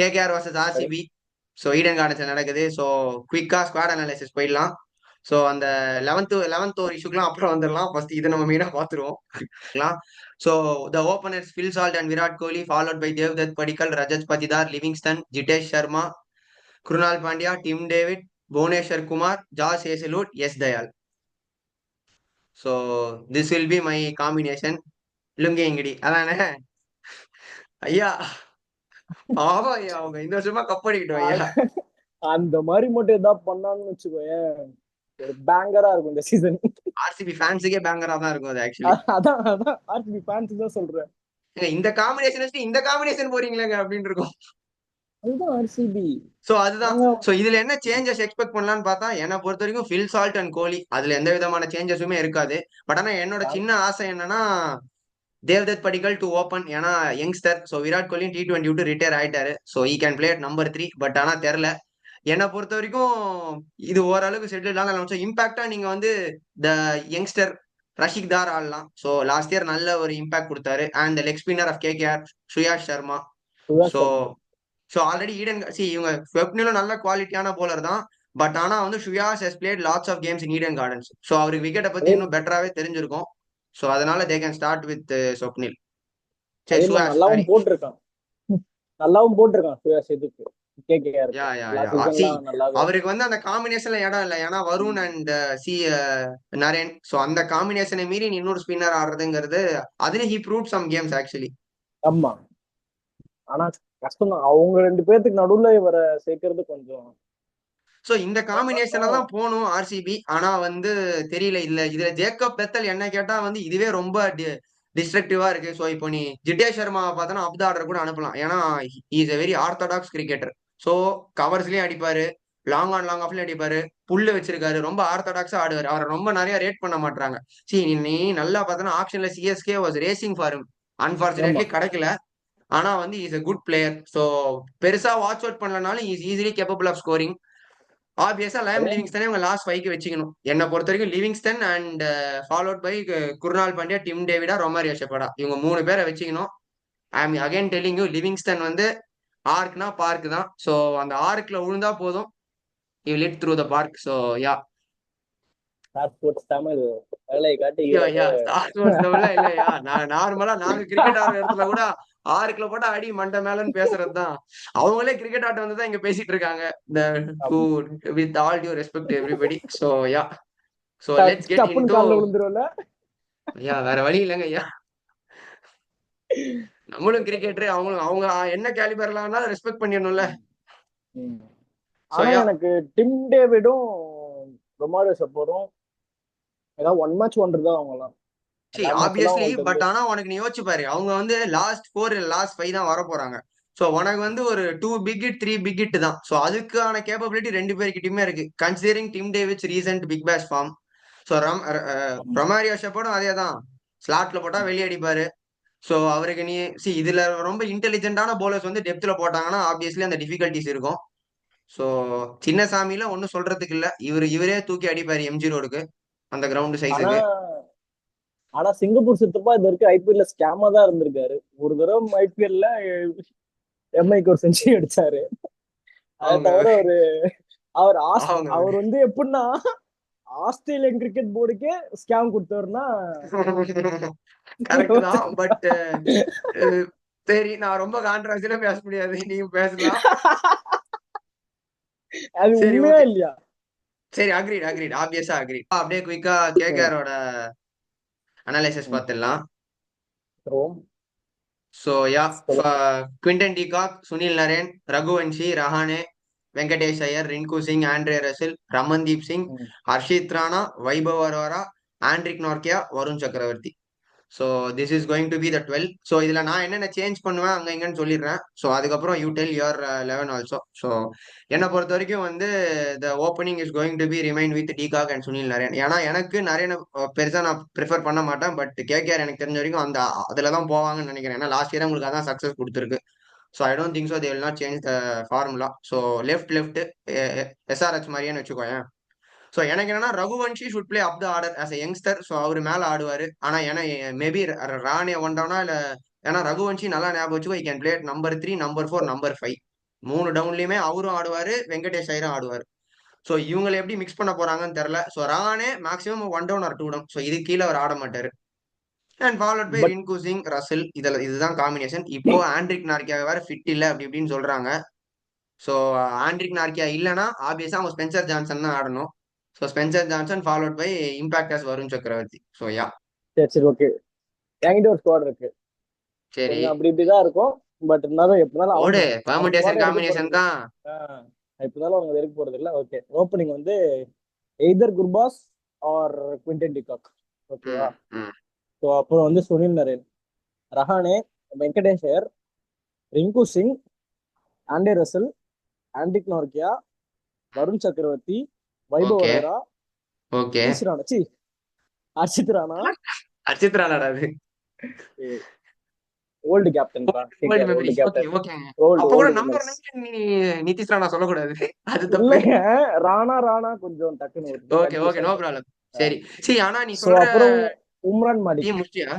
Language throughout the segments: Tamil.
KKR vs RCB. So Eden கார்டன்ஸ்ல நடக்குது. ஸோ குயிக்கா ஸ்குவாட் அனாலிசிஸ் போயிடலாம். ஸோ அந்த 11th ஒரு இஷ்யூக்கெல்லாம் அப்புறம் வந்துடலாம். ஃபர்ஸ்ட் இதை நம்ம மெயினா பார்த்துருவோம். So the openers Phil Salt and Virat Kohli followed by Devdutt Padikkal, Rajat Patidar, Livingstone, Jitesh Sharma, Krunal Pandya, Tim David, Bhuvneshwar Kumar, Josh Hazlewood, Yash Dayal. So this will be my combination. Lungi Ngidi அதானே ஐயா? ஆமா ஐயா, அவங்க இந்த வருஷமா கப் அடிக்கட்டும் ஐயா. அந்த மாதிரி மட்டும் ஏதாவது பண்ணான்னு வச்சுக்கோயேன், ஒரு பேங்கரா இருக்கும் இந்த சீசன். ஆர்சிபி ஃபேன்ஸுக்கே பேங்கரா தான் இருக்கும் அது ஆக்சுவலி. அதான் ஆர்சிபி ஃபேன்ஸ் தான் சொல்றேன். இந்த காம்பினேஷன் வச்சு இந்த காம்பினேஷன் போறீங்களேங்க அப்படின்னு இருக்கும். அதுதான் ஆர்சிபி. சோ அதுதான். சோ இதுல என்ன சேஞ்சஸ் எக்ஸ்பெக்ட் பண்ணலாம்னு பார்த்தா, என்னை பொறுத்த வரைக்கும் ஃபில் சால்ட் அண்ட் கோலி அதுல எந்த விதமான சேஞ்சஸுமே இருக்காது. பட் ஆனா என்னோட சின்ன ஆசை என்னன்னா, தேவ்தத் படிக்கல் டு ஓப்பன். ஏன்னா youngster. So Virat Kohli T20 விட்டு ரிட்டையர் ஆயிட்டாரு. So he can play at number 3. But ஆனா தெரியல. என்னை பொறுத்த வரைக்கும் இது ஓரளவுக்கு செட்டில் ஆகலாம். இம்பாக்டா நீங்க வந்து த யங்ஸ்டர் ரஷிக் தார் ஆடலாம். ஸோ லாஸ்ட் இயர் நல்ல ஒரு இம்பாக்ட் கொடுத்தாரு. And leg spinner of KKR Suyash Sharma. So already Eden இவங்க ஸ்வெப்னிலும் நல்ல குவாலிட்டியான போலர் தான். பட் ஆனா வந்து Suyash has played lots of games in Eden Gardens. So அவருக்கு விக்கெட்டை பத்தி இன்னும் பெட்டராகவே தெரிஞ்சிருக்கும். ஸோ அதனால they can start with Swapnil. சரி சுயாஷ் நல்லாவும் போட்டிருக்கான், நல்லாவும் போட்டிருக்கான் சுயாஷ். இதுக்கு அவருக்கு வந்து அந்த காம்பினேஷன்ல இடம் இல்லை. ஏன்னா Varun and C Narine. So அந்த காம்பினேஷனை மீறி இன்னொரு ஸ்பின்னர் ஆடுறதுங்கிறது அதுல he prove some games actually. ஆமா, ஆனா கஷ்டம் தான் அவங்க 2 பேருக்கு நடுவுல இவரை சேர்க்கறது கொஞ்சம். சோ இந்த காம்பினேஷன்ல தான் போகணும் ஆர்சிபி. ஆனா வந்து தெரியல. இதுல ஜேக்கப் பெத்தல் என்ன கேட்டா வந்து இதுவே ரொம்ப டிஸ்ட்ரக்டிவா இருக்கு. சோ இப்போ நீ ஜிடேஷ் சர்மாவை பார்த்தோன்னா அப் த ஆர்டர் கூட அனுப்பலாம். ஏன்னா is a very orthodox cricketer. So கவர்ஸ்லயும் அடிப்பாரு, லாங் ஆன் லாங் ஆஃப்லயும் அடிப்பாரு, புல்லு வச்சிருக்காரு, ரொம்ப ஆர்த்தடாக்ஸா ஆடுவாரு. அவரை ரொம்ப நிறைய ரேட் பண்ண மாட்டாங்க. நீ நல்லா பார்த்தோன்னா ஆப்ஷன்ல CSK was racing for him. Unfortunately கிடைக்கல. ஆனா வந்து is a good player. So பெருசா வாட்ச் அவுட் பண்ணலனாலும் is easily capable of scoring. ஆப்வியஸா லைம் லிவிங்ஸ்டனே உங்க லாஸ்ட் 5க்கு வச்சுக்கணும். என்னை பொறுத்த வரைக்கும் Livingstone and followed by Krunal Pandya, Tim டேவிடா, ரொமாரியோ ஷெப்பர்டா. இவங்க 3 பேரை வச்சுக்கணும். I am again telling you, Livingstone வந்து ஆர்க்னா பார்க் தான். சோ அந்த ஆர்க்ல விழுந்தா போதும், you lit through the park. So yeah இல்லையா? நான் நார்மலா நாங்க கிரிக்கெட் ஆடுற இடத்துல கூட ஆறுக்குள்ள போட்டா அடி மண்டை மேலன்னு பேசுறதுதான். அவங்களே கிரிக்கெட் ஆட்டம் வந்து தான் இங்க பேசிட்டு இருக்காங்க. With all due respect everybody. So ya so let's get into. ஐயா வேற வழி இல்லைங்க ஐயா. நம்மளும் கிரிக்கெட்டர், அவங்களும் அவங்க என்ன கேலிபர்லாம் ரெஸ்பெக்ட் பண்ணிடணும்ல. எனக்கு டிம் டேவிடும் ரொமாரியோ ஷெப்பர்டும் ஏதாவது ஒன் மேட்ச் ஒன்று தான் அவங்கலாம். ஆப்வியஸ்லி. பட் ஆனா உனக்கு நீ யோசிச்சு பாரு, அவங்க வந்து லாஸ்ட் 4 லாஸ்ட் 5 தான் வர போறாங்க. சோ உனக்கு வந்து ஒரு 2 பிக் ஹிட் 3 பிக் ஹிட் தான். சோ அதுக்கான கேப்பபிலிட்டி 2 பேர்கிட்டயுமே இருக்கு, considering Tim David's recent big bash form. So Romario ஷெப்பர்டும் அதே தான். ஸ்லாட்ல போட்டா வெளியே அடிப்பாரு. சோ அவருக்கு நீ இதுல ரொம்ப இன்டெலிஜென்டான போலர்ஸ் வந்து டெப்த்ல போட்டாங்கன்னா ஆப்வியஸ்லி அந்த டிஃபிகல்டிஸ் இருக்கும். சோ சின்ன சாமியில ஒன்னும் சொல்றதுக்கு இல்ல. இவரே தூக்கி அடிப்பாரு எம்ஜி ரோடுக்கு அந்த கிரவுண்ட் சைஸுக்கு. ஆனா சிங்கப்பூர் சித்தப்பா இது வரைக்கும் ஐபிஎல்ல ஸ்கேமா தான் இருந்திருக்காரு. ஒரு தடவை ஐபிஎல்ல எம்ஐக்கு ஒரு செஞ்சுரி அடிச்சாரு. அதை தவிர அவர் வந்து எப்படின்னா ஆஸ்திரேலியன் கிரிக்கெட் போர்டுக்கே ஸ்கேம் கொடுத்தவர்னா கரெக்ட் தான். பட் சரி, நான் ரொம்ப கான்ட்ராவர்சியலா பேச முடியாது, நீங்க பேசலாம். அது உண்மையா இல்லையா? சரி அக்ரீட் ஆப்வியஸா அக்ரீட். அப்படியே குயிக்கா கேகேஆரோட அனாலிசிஸ் பார்த்துடலாம். So yeah Quinton de Kock, Sunil Narine, Raghuvanshi, Rahane, Venkatesh Iyer, Rinku Singh, Andre Russell, Ramandeep Singh, Harshit Rana, Vaibhav Arora, Anrich Nortje, Varun Chakravarthy. So this is going to be the 12. So இதுல நான் என்னென்ன சேஞ்ச் பண்ணுவேன் அங்க இங்கன்னு சொல்லிடுறேன். ஸோ அதுக்கப்புறம் you tell your 11 also. So என்னை பொறுத்த வரைக்கும் வந்து த opening is going to B remain with de Kock and Sunil Naren. ஏன்னா எனக்கு நரேனை பெருசா நான் ப்ரிஃபர் பண்ண மாட்டேன். பட் கேகேஆர் எனக்கு தெரிஞ்ச வரைக்கும் அந்த அதுல தான் போவாங்கன்னு நினைக்கிறேன். ஏன்னா லாஸ்ட் இயர் உங்களுக்கு அதான் சக்சஸ் கொடுத்துருக்கு. So I don't think so they will not change the formula. So left SRH மாதிரியான்னு வச்சுக்கோயேன். ஸோ எனக்கு என்னன்னா Raghuvanshi should play up the order as a youngster. So அவர் மேல ஆடுவாரு. ஆனா ஏன்னா மேபி ராணே ஒன்டவுனா இல்ல. ஏன்னா ரகுவன்ஷி நல்லா ஞாபகம் வச்சுக்கோ, I can play number 3, number 4, number 5. 3 டவுன்லயுமே அவரும் ஆடுவாரு, வெங்கடேஷ் ஐயரும் ஆடுவாரு. சோ இவங்கள எப்படி மிக்ஸ் பண்ண போறாங்கன்னு தெரியல. So Rahane maximum 1 down or 2 down. So இதுக்கு கீழ அவர் ஆட மாட்டாரு. And followed by but Rinku Singh, Russell. இதுதான் காம்பினேஷன். இப்போ ஆண்ட்ரிக் நார்கியா வேற ஃபிட் இல்ல அப்படி இப்படின்னு சொல்றாங்க. சோ ஆண்ட்ரிக் நார்கியா இல்லனா ஆப்வியஸா அவங்க ஸ்பென்சர் ஜான்சன் தான் ஆடணும். So Spencer Johnson followed by impactors Varun Chakravarthy. So yeah. சரி சரி ஓகே. என்கிட்ட ஒரு ஸ்குவாட் இருக்கு. சரி. கொஞ்சம் அப்படி இப்படிதான் இருக்கும். பட் இருந்தாலும் எப்படினாலும் ஓடு. அவங்க பெர்முடேஷன் ஸ்குவாட் எடுக்க போறது காம்பினேஷன் இல்ல. தான். எப்படினாலும் அவங்க எடுக்க போறது இல்ல. ஓகே. ஓப்பனிங் வந்து either Gurbaz or Quinton de Kock. ஓகேவா? ம், ம். ஸோ அப்புறம் வந்து Sunil Narine, Rahane, Venkatesh Iyer, Rinku Singh, Andre Russell, Anrich Nortje, Varun Chakravarthy, Vaibhav okay, Arora, okay. Nitish Rana, Harshit Rana, Archit ராணாடா அது. ஓல்டு கேப்டன் பா, old KKR old memories. Okay, captain, ஓகேங்க. ஓல்டு அப்ப கூட ஓல்டு நம்பர் விமன்ஸ். 9 நீ நிதிஷ் ராணா சொல்லக்கூடாது. அது தப்பு. இல்லைங்க, ராணா ராணா கொஞ்சம் டக்குன்னு ஒரு ஓகே, ஓகே. கன்ஃபியூஸ் நோ ஆயிட்டேன். ப்ராப்ளம். சரி. ஆனா நீ ஸோ சொல்ற அப்புறம் உம்ரான் மாலிக். டீம் முடிச்சியா?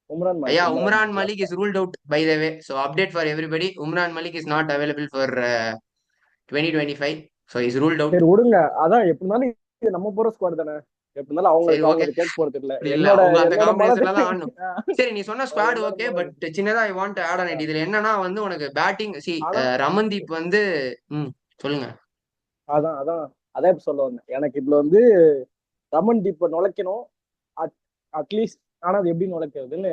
உம்ரான் ஐயா, மாலிக் இல்ல உம்ரான் மலிக் லாஸ்ட்ல. Is ruled out by the way. So update for everybody. Umran Malik is not available for 2025. So is ruled out. சரி விடுங்க, அதான் எப்படி இருந்தாலும் இது நம்ம போற ஸ்குவாட் தானே. எப்படி இருந்தாலும் சரி, அவங்களுக்கு அவங்க ஓகே. அதை கேட்க போறது இல்ல. அப்படி இல்ல. என்னோட அவங்க அந்த என்னோட காம்பினேஷன்ல மனது தான் ஆடணும். சரி, நீ சொன்ன ஸ்குவாட் என்னோட ஓகே. மனது. பட் சின்னதா I want to add on it. இதுல என்னன்னா வந்து உனக்கு பேட்டிங் ஆனா ரமன்தீப் வந்து ம் சொல்லுங்க. அதான் அதான் அதான் இப்ப சொல்ல வந்தேன். எனக்கு இதுல வந்து ரமன் தீப்பை நுழைக்கணும். அட்லீஸ்ட் ஆனா அது எப்படி நுழைக்கிறதுன்னு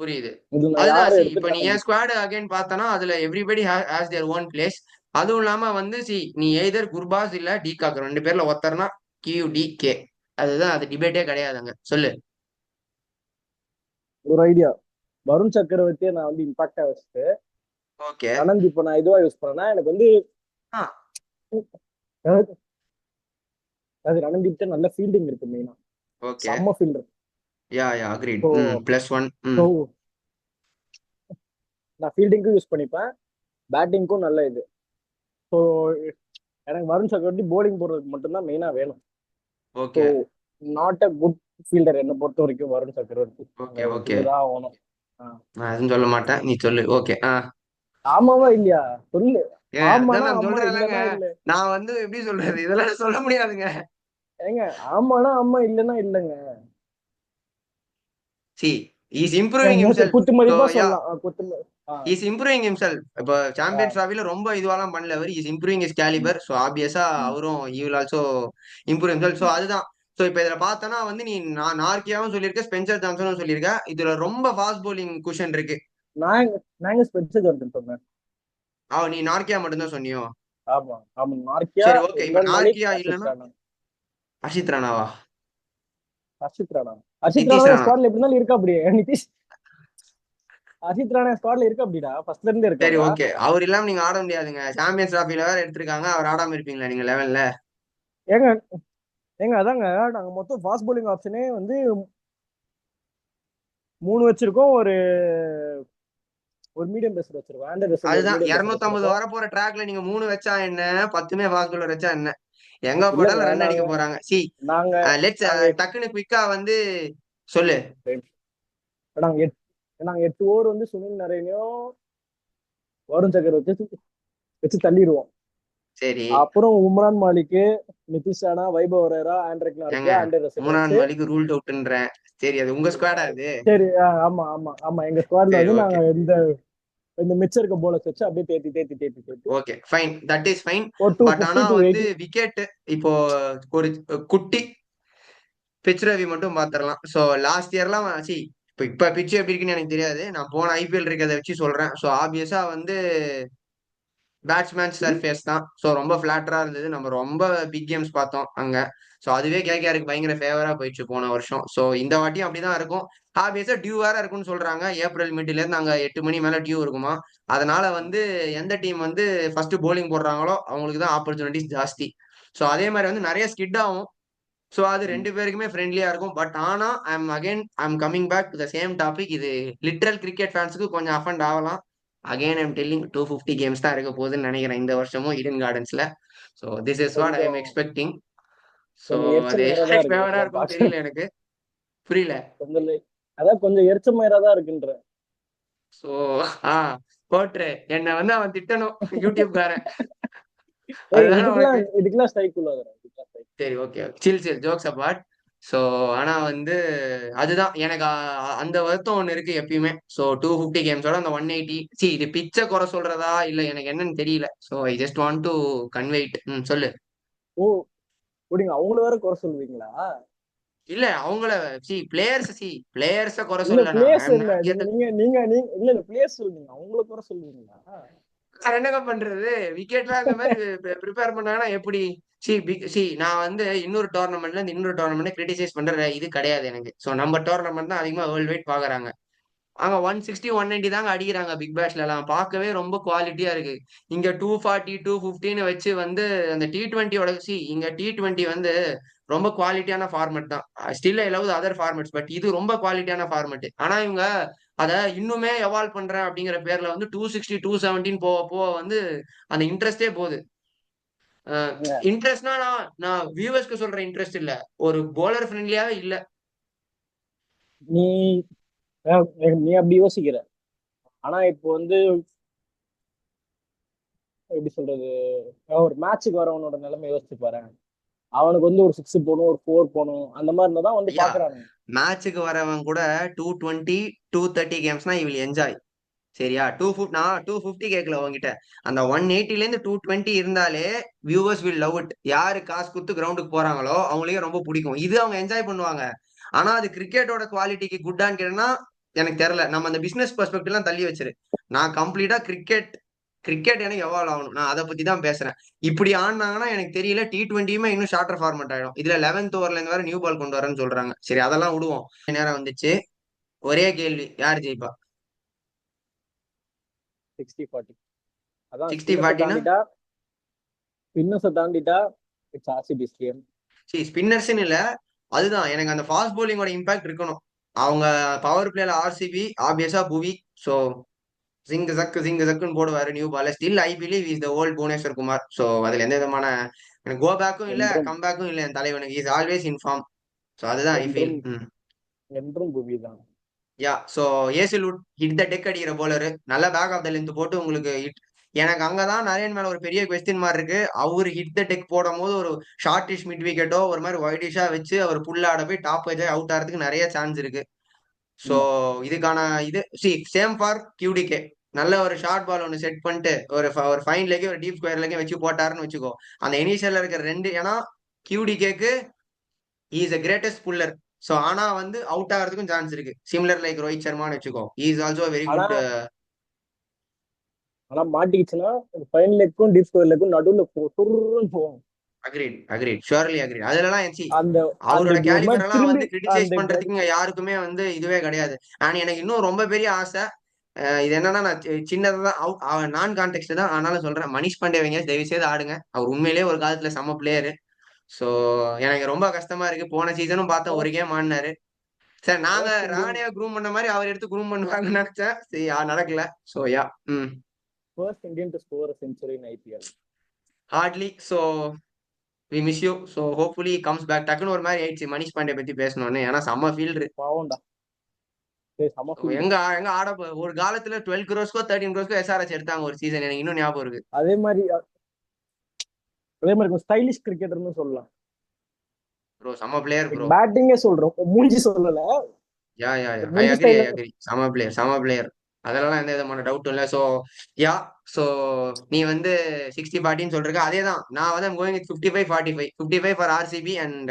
புரியுது. இது நான் அதுதான் யாரை இப்ப எடுத்து நீ ரமன் என் தீப். ஸ்குவாட் அகைன் பார்த்தனா அதுல everybody has their own place. அதுவும் இல்லாம வந்து நீ எய்தர் குர்பாஸ் இல்ல டிகாக் 2 பேர்ல ஒருத்தர்னா கியூ டி கே. அதுதான், அது டிபேட்டே கிடையாதுங்க. சொல்லு. ஒரு ஐடியா. வருண் சக்கரவர்த்தியை நான் வந்து இம்பாக்டா வச்சுட்டு ஓகே. அனந்த் இப்போ நான் இதுவா யூஸ் பண்ணேன்னா எனக்கு வந்து ஆ, எனக்கு- அது ரணதீப்ட நல்ல ஃபீல்டிங் இருக்கு மெயினா. ஓகே. செம்ம ஃபீல்டர். யா, யா, அக்ரீட். ஸோ +1. ஸோ நான் ஃபீல்டிங்க்கும் யூஸ் பண்ணிப்பேன், பேட்டிங்க்கும் நல்ல இது. ஸோ எனக்கு வருண் சக்கரவர்த்தி போலிங் போடுறதுக்கு மட்டும்தான் மெயினா வேணும். So okay, not a good fielder என்னை பொறுத்த வரைக்கும் வருண் சக்கரவர்த்தி. ஓகே, அதை ஓகே. ஒத்துட்டுதான் ஆகணும். ஆ. நான் எதுவும் சொல்ல மாட்டேன். நீ சொல்லு. ஓகே. ஆமாவா இல்லையா சொல்லு. ஏன் அதான் ஆமானா நான் அம்மா, சொல்றேன்லங்க. இல்லைன்னா இல்ல. நான் வந்து எப்படி சொல்றது, இதெல்லாம் சொல்ல முடியாதுங்க. ஏங்க, ஆமானா அம்மா, இல்லைன்னா இல்லைங்க. சி இஸ் இம்ப்ரூவிங் சரி, ஹிம்செல்ஃப். குத்து ஸோ மதிப்பா யா, சொல்லலாம். குத்து ஆ இஸ் இம்ப்ரூவிங் ஹிம்செல்ஃப். இப்போ ஆ சாம்பியன்ஸ் டிராஃபில ரொம்ப இதுவாலாம் பண்ணல அவர். இஸ் இம்ப்ரூவிங் இஸ் ம், கேலிபர். ஸோ ஆப்வியஸா ம், அவரும் you will also improve himself. So ம். அதுதான். ஸோ இப்போ இதுல பார்த்தோன்னா வந்து நீ நார்கியாவும் சொல்லியிருக்க, ஸ்பென்சர் ஜான்சனும் சொல்லியிருக்க. இதுல ரொம்ப ஃபாஸ்ட் bowling குஷன் இருக்கு. நான் நாங்க ஸ்பென்சர் ஜான்சன் சொன்னேன். நீ நார்கியா மட்டும்தான் சொன்னியோ? ஆமா ஆமா, நார்க்கியா, சரி, ஓகே. இப்ப உம்ரான் மாலிக், நார்கியா ஹர்ஷித் இல்லைன்னா ராணா. அஷித் ராணாவா? ஹர்ஷித் ராணா ஹர்ஷித் ராணா நிதிஷ் என் ராணா. ஸ்குவாட்ல எப்படி இருந்தாலும் இருக்கா அப்படியே. நிதிஷ் ஹர்ஷித் ராணா என் ஸ்குவாட்ல இருக்கா அப்படிடா, ஃபர்ஸ்ட்ல இருந்தே சரி, இருக்காப்டா. ஓகே. அவர் இல்லாம நீங்க ஆட முடியாதுங்க. சாம்பியன்ஸ் டிராஃபில வேற எடுத்திருக்காங்க. அவர் ஆடாம இருப்பீங்களா நீங்க லெவல்ல? ஏங்க ஏங்க அதாங்க, நாங்க மொத்தம் ஃபாஸ்ட் bowling ஆப்ஷனே வந்து 3 வச்சிருக்கோம். ஒரு ஒரு மீடியம் பேசர் வச்சிருக்கோம். ஆண்டர் ரசல் ஒரு அதுதான் மீடியம் பேசர் 250 வச்சிருக்கோம். வரப்போற ட்ராக்ல நீங்க 3 வச்சா என்ன, 10மே ஃபாஸ்ட் bowler வச்சா என்ன? எங்க இல்லங்க போட்டாலும் ரன் நாங்க அடிக்க போறாங்க. நாங்க லெட்ஸ் நாங்க டக்குன்னு குயிக்கா வந்து சொல்லு. நாங்க நாங்க 8 ஓவர் வந்து சுனில் நரேனையும் வருண் சக்கர் வச்சு வச்சு தள்ளிடுவோம். சரி. அப்புறம் உம்ரான் மாலிக், நிதிஷ் ராணா, வைபவ் ஒரேரா, ஆண்ட்ரிக் ஏங்க, நார்கியா, ஆண்டர் ரசல் உம்ரான் வச்சு. மலிக் ரூல்ட் அவுட்ன்றேன். சரி, அது உங்க ஸ்குவாடா அது? சரி ஆமா ஆமா ஆமா, எங்க ஸ்குவாட்ல சரி, வந்து நாங்க ஓகே, இந்த இந்த மிச்சம் இருக்க போலஸ் வச்சு அப்படியே தேத்தி தேத்தி தேத்தி தேத்தி okay. Fine. That is fine. ஒரு டூ பட் ஆனா ஃபிஃப்டி டூ வந்து எயிட்டி விக்கெட் இப்போ ஒரு குட்டி பிச் ரவி மட்டும் பாத்திரலாம். சோ லாஸ்ட் இயர்லாம் இப்ப பிச் எப்படி இருக்குன்னு எனக்கு தெரியாது. நான் போன ஐபிஎல் இருக்கிறத வச்சு சொல்றேன். சோ ஆப்வியஸா வந்து பேட்ஸ்மேன் சர்ஃபேஸ் தான். சோ ரொம்ப பிளாட்டரா இருந்தது. நம்ம ரொம்ப பிக் கேம்ஸ் பார்த்தோம் அங்க. சோ அதுவே கேகேஆருக்கு பயங்கர ஃபேவரா போயிடுச்சு போன வருஷம். சோ இந்த வாட்டியும் அப்படிதான் இருக்கும். ஆப்வியஸா டியூ வேற இருக்குன்னு சொல்றாங்க. ஏப்ரல் மிட்ல இருந்து அங்க 8 மணி மேல டியூ இருக்குமா. அதனால வந்து எந்த டீம் வந்து ஃபர்ஸ்ட் போலிங் போடுறாங்களோ அவங்களுக்கு தான் ஆப்பர்ச்சுனிட்டிஸ் ஜாஸ்தி. சோ அதே மாதிரி வந்து நிறைய ஸ்கிட் ஆகும். சோ அது 2 பேருக்குமே ஃப்ரெண்ட்லியா இருக்கும். பட் ஆனா I am coming back to the same topic. இது லிட்ரல் கிரிக்கெட் ஃபேன்ஸுக்கு கொஞ்சம் அஃபண்ட் ஆகலாம். அகைன் ஐம் டெல்லிங் 250 கேம்ஸ் தான் இருக்க போகுதுன்னு நினைக்கிறேன் இந்த வருஷமும் ஈடன் கார்டன்ஸ்ல. So this is what I am கொஞ்சம் எக்ஸ்பெக்டிங். ஸோ கொஞ்சம் அது எரிச்சல் தான் இருக்கு ஃபேவரா இதெல்லாம் இருக்கும்னு பார்க்க. தெரியல எனக்கு. புரியல. கொஞ்சம் அதான் கொஞ்சம் எரிச்சல் தான் இருக்குன்ற. ஸோ ஆ போட்ரு என்ன வந்து அவன் திட்டணும் யூடியூப்காரன். ஏய் அதுதானே உனக்கு. இதுக்கெல்லாம் ஸ்ட்ரைக் உள்ளதுடா, இதுக்கெல்லாம் strike. சரி, ஓகே. சில் சில் ஜோக்ஸ் அபார்ட். ஸோ ஆனா வந்து அதுதான் எனக்கு அந்த வருத்தம் ஒண்ணு இருக்கு எப்பயுமே. ஸோ 250 கேம்ஸோட அந்த 180 இது பிச்சை குறை சொல்றதா இல்ல எனக்கு என்னன்னு தெரியல. So I just want to convey it. சொல்லு. ஓ அப்படிங்க, அவங்கள வேற குறை சொல்லுவீங்களா? இல்ல அவங்கள பிளேயர்ஸ குறை இல்ல சொல்லல நான். ஐ பிளேயர்ஸ் அம் இல்ல, நாட் ஹியர். நீங்க இல்ல பிளேயர்ஸ் சொல்லுங்க, அவங்கள குறை சொல்லுவீங்களா? வேற என்னங்க பண்றது? விக்கெட்லாம் இந்த மாதிரி ப்ரிப்பேர் பண்ணாங்கன்னா எப்படி? நான் வந்து இன்னொரு டோர்னமெண்ட்ல இருந்து இன்னொரு டோர்னமெண்ட் கிரிட்டிசைஸ் பண்ற இது கிடையாது எனக்கு. சோ நம்ம டோர்னமெண்ட் தான் அதிகமா வேர்ல்ட் வைட் பாக்குறாங்க. அங்க 160, 190 தாங்க அடிக்கிறாங்க பிக் பேஷ்ல எல்லாம். பார்க்கவே ரொம்ப குவாலிட்டியா இருக்கு. இங்க 240, 250ன்னு வச்சு வந்து அந்த T20யோட இங்க T20 வந்து ரொம்ப குவாலிட்டியான ஃபார்மட் தான். Still I love other formats. But இது ரொம்ப குவாலிட்டியான ஃபார்மட். ஆனா இவங்க அத இன்னுமே எவால்வ் பண்றேன் அப்படிங்கிற பேர்ல வந்து 260, 270 போக போக வந்து அந்த இன்ட்ரெஸ்டே போகுது. இன்ட்ரெஸ்ட்னா நான் நான் வியூவர்ஸ்க்கு சொல்ற இன்ட்ரெஸ்ட் இல்ல. ஒரு போலர் ஃப்ரெண்ட்லியாவே இல்ல. நீ நீ அப்படி யோசிக்கிற. ஆனா இப்போ வந்து எப்படி சொல்றது, ஒரு மேட்சுக்கு வரவனோட நிலைமை யோசிச்சு பாரு. அவனுக்கு வந்து ஒரு 6 போகணும், ஒரு 4 போகணும், அந்த மாதிரி இருந்தா தான் வந்து ஐயா, பாக்குறானுங்க. மேட்சுக்கு வரவன் கூட 220, 230 கேம்ஸ்னா இ வில் என்ஜாய். சரியா? 250 நான் 250 கேட்கல உன்கிட்ட. அந்த 180ல இருந்து 220 இருந்தாலே வியூவர்ஸ் வில் லவ் இட். யாரு காசு குடுத்து கிரவுண்டுக்கு போறாங்களோ அவங்களுக்கே ரொம்ப பிடிக்கும். இது அவங்க என்ஜாய் பண்ணுவாங்க. ஆனா அது கிரிக்கெட்டோட குவாலிட்டிக்கு குட்டான்னு கேட்டா எனக்கு தெரியல. நம்ம அந்த பிசினஸ் பெர்ஸ்பெக்டிவ் எல்லாம் தள்ளி வச்சிரு. நான் கம்ப்ளீட்டா கிரிக்கெட் கிரிக்கெட் எனக்கு எவால்வ் ஆகணும். நான் அதை பத்தி தான் பேசுறேன். இப்படி ஆடினாங்கன்னா எனக்கு தெரியல T20யுமே இன்னும் ஷார்ட்டர் ஃபார்மட் ஆயிடும். இதுல 11th ஓவர்ல இருந்து வேற நியூ பால் கொண்டு வரேன்னு சொல்றாங்க. சரி அதெல்லாம் விடுவோம். நேரம் வந்துச்சு. ஒரே கேள்வி, யார் ஜெயிப்பா? 60-40. அதான் 60, 40னா ஸ்பின்னர்ஸை தாண்டிட்டா இட்ஸ் ஆர்சிபிஸ் கேம். ஸ்பின்னர்ஸ்ன்னு இல்ல. அதுதான் எனக்கு அந்த ஃபாஸ்ட் போலிங்கோட இம்பாக்ட் இருக்கணும். அவங்க பவர் பிளேல ஆர்சிபி ஆப்வியஸா புவி. சோ ஜிங்கு ஜக்குன்னு போடுவாரு new ball. Still I believe is the old Bhuvneshwar Kumar. So அதுல எந்த விதமான எனக்கு கோ பேக்கும் இல்ல என்றும் கம் பேக்கும் இல்ல. என் தலைவனுக்கு is always in form. So அதுதான் ஐ ஃபீல். என்றும் என்றும் புவி தான். Yeah so Hazlewood hit the deck அடிக்கிற போலரு. நல்ல பேக் ஆஃப் த லென்த் போட்டு உங்களுக்கு ஹிட். எனக்கு அங்கதான் நரேன் மேல ஒரு பெரிய கொஸ்டின் மார்க் இருக்கு. அவரு ஹிட் த டெக் போடும் போது ஒரு ஷார்டிஷ் மிட் விக்கெட்டோ ஒரு மாதிரி வைடிஷா வச்சு அவர் புல்லாட போய் டாப் வச்சு அவுட் ஆகிறதுக்கு நிறைய சான்ஸ் இருக்கு. சோ ஆமா. இதுக்கான இது சேம் ஃபார் QDK. நல்ல ஒரு ஷார்ட் பால் ஒன்னு செட் பண்ணிட்டு ஒரு ஃபைன் லெக் ஒரு டீப் ஸ்கொயர் லெக் வச்சு போட்டாருன்னு வச்சுக்கோ. அந்த இனிஷியல்ல இருக்கிற ரெண்டு ஏன்னா QDKக்கு is a greatest puller. So ஆனா வந்து அவுட் ஆகிறதுக்கும் சான்ஸ் இருக்கு. சிமிலர் லைக் ரோஹித் சர்மான்னு வச்சுக்கோ. இஸ் ஆல்சோ வெரி ஆனா குட். ஆனா மாட்டிக்கிச்சுன்னா ஃபைன் லெக்கும் டீப் ஸ்கொயர் லெக்கும் நடுவுல சுருன்னு போகும். Agreed agreed surely agreed. அதுலலாம் அந்த அந்த அவரோட இப்படி ஒரு மாதிரி கேலிபர் எல்லாம் திரும்பி வந்து கிரிட்டிசைஸ் அந்த இப்படி பண்றதுக்கு இங்க யாருக்குமே வந்து இதுவே கிடையாது. அண்ட் எனக்கு இன்னும் ரொம்ப பெரிய ஆசை. இது என்னன்னா நான் சின்னதான் நான் கான்டெக்ட் தான் ஆனாலும் சொல்றேன். மனிஷ் பாண்டே வைங்க தயவு செய்து ஆடுங்க. அவர் உண்மையிலேயே ஒரு காலத்துல செம்ம பிளேயரு. சோ எனக்கு ரொம்ப கஷ்டமா இருக்கு. போன சீசனும் பார்த்தேன் ஒரு கேம் ஆடினாரு. சரி நாங்க ஃபர்ஸ்ட் இந்தியன் ராணையா குரூம் பண்ண மாதிரி அவர் எடுத்து குரூம் பண்ணுவாங்கன்னு நினைச்சேன். சரி நடக்கல. So yeah. Hmm first Indian to score century in IPL. Hardly. So we miss you. So hopefully comes back. டக்குன்னு ஒரு மாதிரி ஆயிடுச்சு மனிஷ் பாண்டே பத்தி பேசணும்னு. ஏன்னா செம்ம ஃபீல்டு. பாவம்டா. சரி செம ஃபீல்டு. எங்க எங்க ஒரு காலத்துல 12 crores 13 crores SRH எடுத்தாங்க ஒரு சீசன். எனக்கு இன்னும் ஞாபகம் இருக்கு. அதே மாதிரி அதே மாதிரி ஸ்டைலிஷ் கிரிக்கெட்டர்னு சொல்லலாம். ப்ரோ செம்ம பிளேயர் ப்ரோ. பேட்டிங்கே சொல்றோம், மூஞ்சி சொல்லல. யா யா யா ஐ மூஞ்சி அக்ரி ஐ ஸ்டைல அக்ரி. செம்ம பிளேயர் செம்ம பிளேயர். அதெல்லாம் எந்த விதமான டவுட்டும் இல்ல. சோ யா சோ நீ வந்து 60-40 சொல்றீங்க. அதேதான் நான் வந்து going 55-45. 55 for RCB and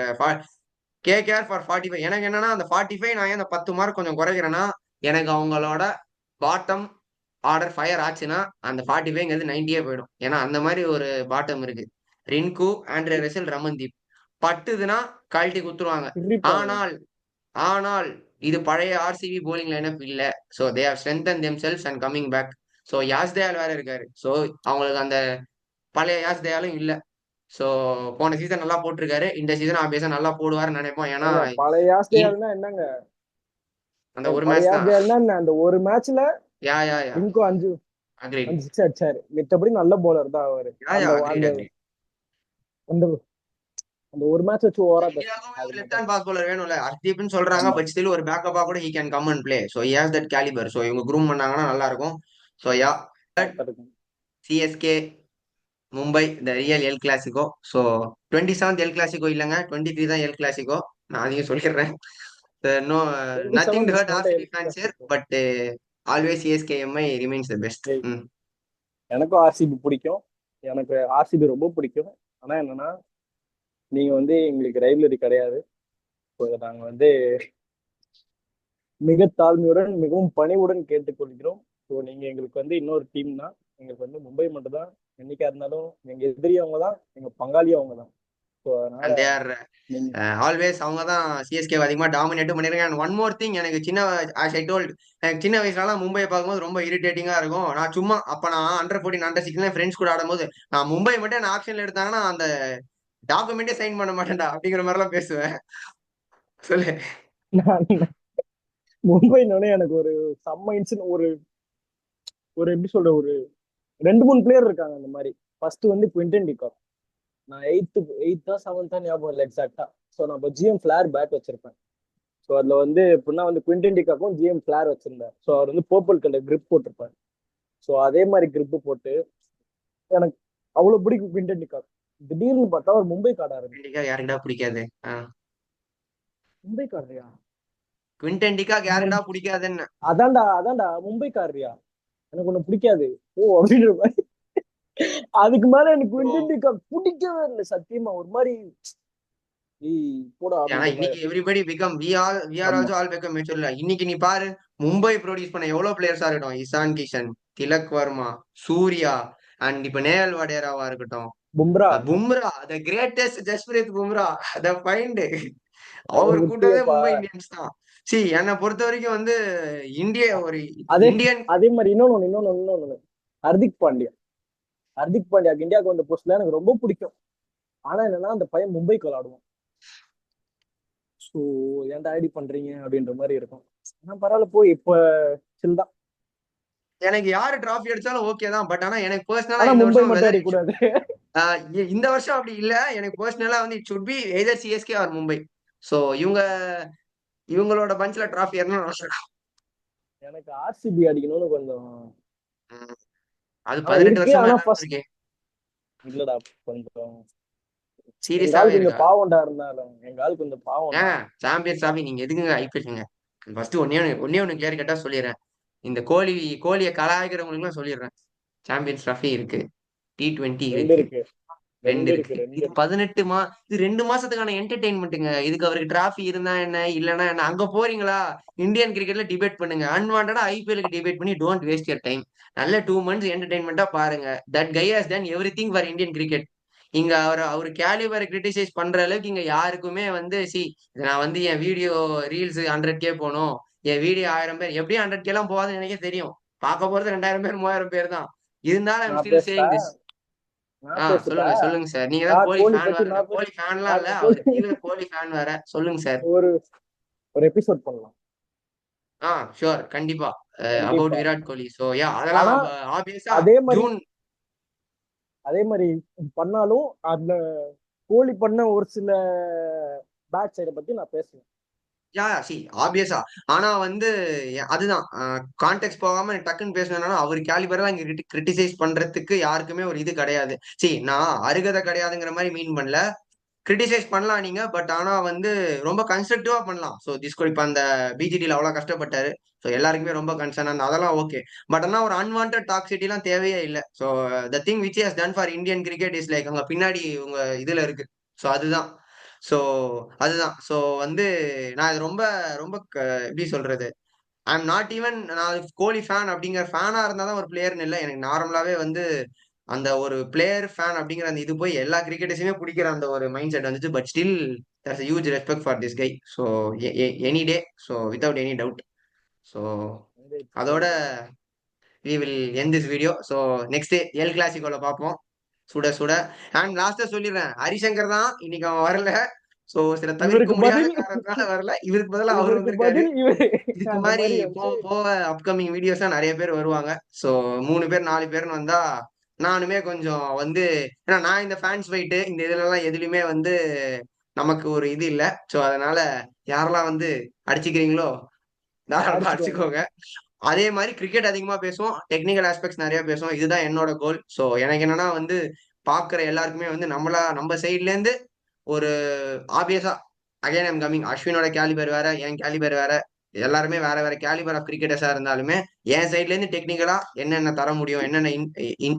KKR for 45. எனக்கு என்னன்னா அந்த 45 நான் ஏன் அந்த 10 மார்க் கொஞ்சம் குறைக்கிறேன்னா எனக்கு அவங்களோட பாட்டம் ஆர்டர் ஃபயர் ஆச்சுன்னா அந்த 45ங்கிறது 90 போயிடும். ஏன்னா அந்த மாதிரி ஒரு பாட்டம் இருக்கு. ரின்கு, ஆண்ட்ரே ரசல், ரமன்தீப் பட்டுதுன்னா கழட்டி குத்துருவாங்க. சிரிப்பாங்க. ஆனால் ஆனால் இது பழைய ஆர்சிபி போலிங் லைனப் இல்ல. So they have strengthen themselves and coming back. So Yash Dayal வேற இருக்காரு. சோ அவங்களுக்கு அந்த பழைய யாஸ் தயாலும் இல்ல. சோ போன சீசன் நல்லா போட்டிருக்காரு. இந்த சீசன் ஆபியஸா நல்லா போடுவாருன்னு நினைப்போம். ஏன்னா பழைய யாஸ்தேல்னா என்னங்க? அந்த ஒரு பழைய மேட்ச் தான். யாஸ்தேல்னா என்ன, அந்த ஒரு மேட்ச்ல யா யா யா ரிங்கு அஞ்சு அக்ரீட். அஞ்சு சிக்ஸ் அடிச்சாரு. மித்தபடி நல்ல போலர் தான் அவரு. யா யா அந்த அக்ரீட் அந்த அக்ரீட். அந்த அந்த ஒரு மேட்ச் வச்சு ஓவரா பேசுறாங்க, இந்தியாவுக்குமே அது ஒரு லெஃப்ட் மட்டும். ஹேண்ட் ஃபாஸ்ட் பவுலர் வேணும்ல. ஹர்தீப்னு சொல்றாங்க. ஆமா. பட் ஸ்டில் ஒரு பேக்கப்பா கூட he can come and play. So he has that calibre. So இவங்க க்ரூம் பண்ணாங்கன்னா நல்லா இருக்கும். ஸோ யா, கரெக்டா இருக்கும். CSK Mumbai the real El Clasico. So 27th El Clasico இல்லைங்க, 23 தான் எல் கிளாசிகோ. நான் அதையும் சொல்லிடுறேன். No, nothing 27 to is hurt not RCB El fans here, Clasico. But always CSK MI remains the best. எனக்கும் ஆர்சிபி பிடிக்கும், எனக்கு ஆர்சிபி ரொம்ப பிடிக்கும். ஆனா என்னன்னா, நீங்க வந்து எங்களுக்கு ரைவலரி கிடையாது. நாங்க வந்து மிக தாழ்மையுடன் மிகவும் பணிவுடன் கேட்டுக்கொள்கிறோம். ஸோ நீங்க எங்களுக்கு வந்து இன்னொரு டீம் தான். எங்களுக்கு வந்து மும்பை மட்டும் தான். என்னைக்கா இருந்தாலும் எங்க எதிரி அவங்க தான், எங்க பங்காளி அவங்க தான். ஸோ அதனால அண்ட் தே ஆர் நீங்க ஆல்வேஸ் அவங்க தான் சிஎஸ்கே அதிகமா டாமினேட்டும் பண்ணிருக்காங்க. அண்ட் ஒன் மோர் திங், எனக்கு சின்ன ஆஸ் ஐ டோல்ட், எனக்கு சின்ன வயசுலலாம் மும்பையை பார்க்கும்போது ரொம்ப இரிட்டேட்டிங்கா இருக்கும். நான் சும்மா அப்ப நான் அண்டர் 14 அண்டர் 16 ஃப்ரெண்ட்ஸ் கூட ஆடும்போது நான் மும்பை மட்டும் என்ன ஆக்ஷன்ல எடுத்தாங்கன்னா அந்த டாக்குமெண்டே சைன் பண்ண மாட்டேன்டா அப்படிங்கிற மாதிரி எல்லாம் பேசுவேன். சொல்லு. நான் மும்பைனோடனே எனக்கு ஒரு செம்ம இன்சிடென்ட், ஒரு ஒரு எப்படி சொல்ற, ஒரு 2 3 பிளேயர் இருக்காங்க அந்த மாதிரி. ஃபர்ஸ்ட் வந்து குவிண்டன் டிகாக். நான் எயித்தா செவன்த்தா ஞாபகம் இல்லை எக்ஸாக்டா. ஸோ நான் இப்போ ஜிஎம் ஃபிளார் பேட் வச்சிருப்பேன். ஸோ அதுல வந்து எப்படின்னா வந்து குவிண்டன் டிகாக்கும் ஜிஎம் ஃபிளார் வச்சிருந்தேன். ஸோ அவர் வந்து பர்பிள் கலர் கிரிப் போட்டிருப்பார். ஸோ அதே மாதிரி கிரிப் போட்டு எனக்கு அவ்வளவு பிடிக்கும் குவிண்டன் டிகாக். திடீர்னு பார்த்தா ஒரு மும்பை கார்டு ஆரம்பிச்சு. குவிண்டன் யாருக்குடா பிடிக்காது? மும்பை கார்டுயா? குவிண்டன் டிகாக் யாருக்குடா பிடிக்காதுன்னு. அதான்டா அதான்டா மும்பை கார்டுயா. எனக்கு ஒண்ணு பிடிக்காது ஓ அப்படின்ற மாதிரி. அதுக்கு மேல எனக்கு குவிண்டன் டிகாக் பிடிக்கவே இல்லை சத்தியமா. ஒரு மாதிரி போடா ஏன்னா அப்படின்ற மாதிரி. இன்னைக்கு எவ்ரிபடி பிகம் வி ஆர் ஆமா. Also all become mature. இன்னைக்கு நீ பாரு, மும்பை ப்ரொடியூஸ் பண்ண எவ்வளவு பிளேயர்ஸா இருக்கட்டும், இசான் கிஷன், திலக் வர்மா, சூர்யா, அண்ட் இப்ப நேயல் வடேராவா இருக்கட்டும், Bumrah Bumrah, the greatest Jasprit Bumrah, the find. அவரை அவர் கூட்டவே விட்டியப்பா. மும்பை இந்தியன்ஸ் தான். சி என்னை பொறுத்த வரைக்கும் வந்து இந்திய ஒரு அதே இந்தியன். அதே மாதிரி இன்னொன்னு ஹர்திக் பாண்டியா. ஹர்திக் பாண்டியா இந்தியாவுக்கு வந்த போஸ்ட்ல எனக்கு ரொம்ப பிடிக்கும். ஆனா என்னன்னா அந்த பையன் மும்பைக்கு விளையாடுவான். ஸோ ஏன்டா ஐடி பண்றீங்க அப்படின்ற மாதிரி இருக்கும். ஆனா பரவாயில்ல போய் இப்ப சில் தான். எனக்கு யாரு டிராஃபி அடிச்சாலும் ஓகே தான். பட் ஆனா எனக்கு பர்சனலா ஆனா இந்த மும்பை வருஷம் மட்டும் அடிக்கக்கூடாது. இந்த வருஷம் அப்படி இல்ல. எனக்கு பர்சனலா வந்து it should be either CSK or Mumbai. So இவங்களோட பஞ்ச்ல டிராஃபி ஏறணும். எனக்கு ஆர்சிபி அடிக்கணும்னு கொஞ்சம். அது ஆனா 18 இருக்கு, வருஷமா ஆனா எல்லாரும் ஃபர்ஸ்ட் இருக்கே. இல்லடா. கொஞ்சம் எங்க ஆள் சீரியஸாவே கொஞ்சம் இருக்கா? பாவம்டா, இருந்தாலும் எங்க ஆள் கொஞ்சம் பாவம்டா. சாம்பியன்ஸ் டிராஃபி நீங்க எதுக்குங்க ஐபிஎல்ங்க? ஃபர்ஸ்ட் ஒன்னே ஒன்னு கிளியர் கட்டா சொல்லிடுறேன். இந்த கோழியை கலாய்க்கிறவங்களுக்கு எல்லாம் சொல்லிடுறேன். சாம்பியன்ஸ் டிராஃபி இருக்கு, T20 ரெண்டு இருக்கு, இருக்கு. ரெண்டு ரெண்டு இருக்கு. இருக்கு. ரெண்டு இது இருக்கு. 18 இது 2 மாசத்துக்கான என்டர்டெயின்மெண்ட்டுங்க. இதுக்கு அவருக்கு டிராஃபி இருந்தா என்ன இல்லன்னா என்ன? அங்க போறீங்களா, இந்தியன் கிரிக்கெட்ல டிபேட் பண்ணுங்க. அன்வான்டா ஐபிஎலுக்கு டிபேட் பண்ணி டோன்ட் வேஸ்ட் யர் டைம். நல்ல 2 months என்டர்டெயின்மெண்டா பாருங்க. That guy has done everything for Indian cricket. இங்க அவர் கேலிபரை கிரிட்டிசைஸ் பண்ற அளவுக்கு இங்க யாருக்குமே வந்து நான் வந்து என் வீடியோ ரீல்ஸ் 100K போகணும், என் வீடியோ 1000 பேர், எப்படியும் 100K எல்லாம் போகாதுன்னு எனக்கே தெரியும். பார்க்க போறது 2000 பேர் 3000 பேர் தான். இருந்தாலும் ஐம் நான் ஸ்டில் பேசுறா சேயிங் திஸ். நான் பேசுறா சொல்லுங்க சார். நீங்க தான் நான் கோலி கோலி ஃபேன் பத்தி வேற. நான் கோலி ஃபேன்லாம் இல்ல, நான் அவர் கோலி தீவிர கோலி ஃபேன் வேற. சொல்லுங்க சார். ஒரு ஒரு எபிசோட் பண்ணலாம் ஷூர், கண்டிப்பா. அபவுட் கண்டிப்பா. விராட் கோலி. சோ யா, அதெல்லாம் ஆனா ஆப்வியஸா அதே மாதிரி ஜூன். அதே மாதிரி பண்ணாலும் அந்த கோலி பண்ண ஒரு சில பேட் சைடை பத்தி நான் பேசுவேன். யா ஆப்வியஸா. ஆனா வந்து அதுதான் கான்டெக்ட் போகாம டக்குன்னு பேசணும்னா அவர் கேலிபர்லாம் இங்க கிரிட்டிசைஸ் பண்றதுக்கு யாருக்குமே ஒரு இது கிடையாது. நான் அருகதை கிடையாதுங்கிற மாதிரி மீன் பண்ணல. கிரிட்டிசைஸ் பண்ணலாம் நீங்க, பட் ஆனா வந்து ரொம்ப கன்ஸ்ட்ரக்டிவா பண்ணலாம். ஸோ திஸ்கோ இப்ப அந்த பிஜிடியில் அவ்வளவு கஷ்டப்பட்டாரு. ஸோ எல்லாருக்குமே ரொம்ப கன்சர்ன் அதெல்லாம் ஓகே. பட் ஆனா ஒரு அன்வான்ட் டாக்ஸிட்டி எல்லாம் தேவையே இல்லை. So the thing which has done for Indian cricket is like அங்க பின்னாடி உங்க இதுல இருக்கு. ஸோ அதுதான். ஸோ அதுதான். ஸோ வந்து நான் இது ரொம்ப ரொம்ப எப்படி சொல்றது, ஐ எம் நாட் ஈவன் நான் கோலி ஃபேன் அப்படிங்கிற ஃபேனா இருந்தா தான் ஒரு பிளேயர்னு இல்லை. எனக்கு நார்மலாவே வந்து அந்த ஒரு பிளேயர் ஃபேன் அப்படிங்கிற அந்த இது போய் எல்லா கிரிக்கெட்டர்ஸுமே பிடிக்கிற அந்த ஒரு மைண்ட் செட் வந்துச்சு. But still there's huge respect for this guy. So any day, so without any doubt. So அதோட we will end this video. So next day El கிளாசிக்கோல பார்ப்போம், சுட சுட. அண்ட் லாஸ்டா சொல்லிடுறேன், ஹரிசங்கர் தான் இன்னைக்கு அவன் வரல. ஸோ சில தவிர்க்க இவருக்கு முடியாத பதில் காரணத்தினால வரல. இவருக்கு பதிலாக அவர் இவருக்கு வந்திருக்காரு. பதில் இவரு இதுக்கு அந்த மாதிரி மாதிரி வந்து. போக போக அப்கமிங் வீடியோஸா நிறைய பேர் வருவாங்க. ஸோ 3 பேர் 4 பேர்னு வந்தா நானுமே கொஞ்சம் வந்து, ஏன்னா நான் இந்த ஃபேன்ஸ் ஃபைட்டு இந்த இதுல எல்லாம் எதுலயுமே வந்து நமக்கு ஒரு இது இல்ல. ஸோ அதனால யாரெல்லாம் வந்து அடிச்சுக்கிறீங்களோ தாராளமா அடிச்சுக்கோங்க. அடிச்சுக்கோங்க. அதே மாதிரி கிரிக்கெட் அதிகமா பேசுவோம், டெக்னிக்கல் ஆஸ்பெக்ட்ஸ் நிறைய பேசுவோம். இதுதான் என்னோட கோல். ஸோ எனக்கு என்னன்னா வந்து பாக்குற எல்லாருக்குமே வந்து நம்ம சைட்ல இருந்து ஒரு ஆப்வியஸா அகைன் ஐம் கமிங், அஸ்வினோட கேலிபர் வேற, என் கேலிபர் வேற, எல்லாருமே வேற வேற கேலிபர் ஆஃப் கிரிக்கெட்டர்ஸா இருந்தாலுமே என் சைட்ல இருந்து டெக்னிக்கலா என்னென்ன தர முடியும், என்னென்ன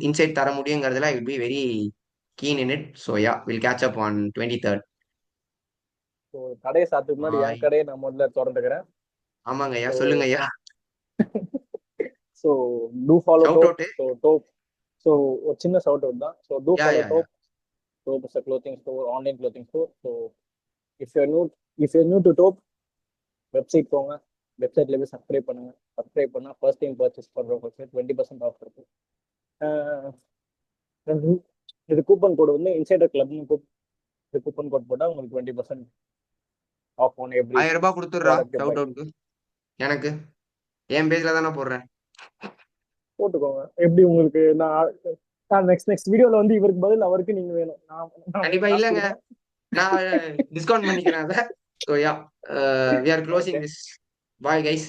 இன்சைட் தர முடியுங்கிறதுல I will be very keen in it. So yeah, will catch up on 23rd. So கடையை சாத்துக்கு முன்னாடி என் கடையை நான் முதல்ல திறந்துக்கிறேன். ஆமாங்க ஐயா, ஸோ சொல்லுங்க ஐயா. So do follow shout Dope. Out. So Dope, so ஒரு சின்ன ஷவுட் அவுட் தான். So do ya follow ya ya. Dope. Dope is a clothing store, online clothing store. So if you new to Dope, website போங்க, வெப்சைட்ல போய் சப்ஸ்கிரைப் பண்ணுங்க. சப்ஸ்கிரைப் பண்ணால் ஃபர்ஸ்ட் டைம் பர்ச்சேஸ் பண்ணுறவங்களுக்கு 20% ஆஃப் இருக்கு. இது கூப்பன் கோடு வந்து இன்சைடர் கிளப்னு இது கூப்பன் கோட் போட்டால் உங்களுக்கு 20% ஆஃப் ஆன் எவ்ரி 1000 ரூபாய் கொடுத்துடுறா ப்ராடக்ட் பை. ஷவுட் அவுட்க்கு. எனக்கு என் பேஜ்ல தானே போடுறேன். போட்டுக்கோங்க. எப்படி உங்களுக்கு நான் நெக்ஸ்ட் வீடியோல வந்து இவருக்கு பதில் அவருக்கு நீங்க வேணும். நான் கண்டிப்பா காசு இல்லங்க, கொடுக்குறேன். நான் டிஸ்கவுண்ட் பண்ணிக்கிறேன் அதை. So ya, we are closing okay, this. Bye guys.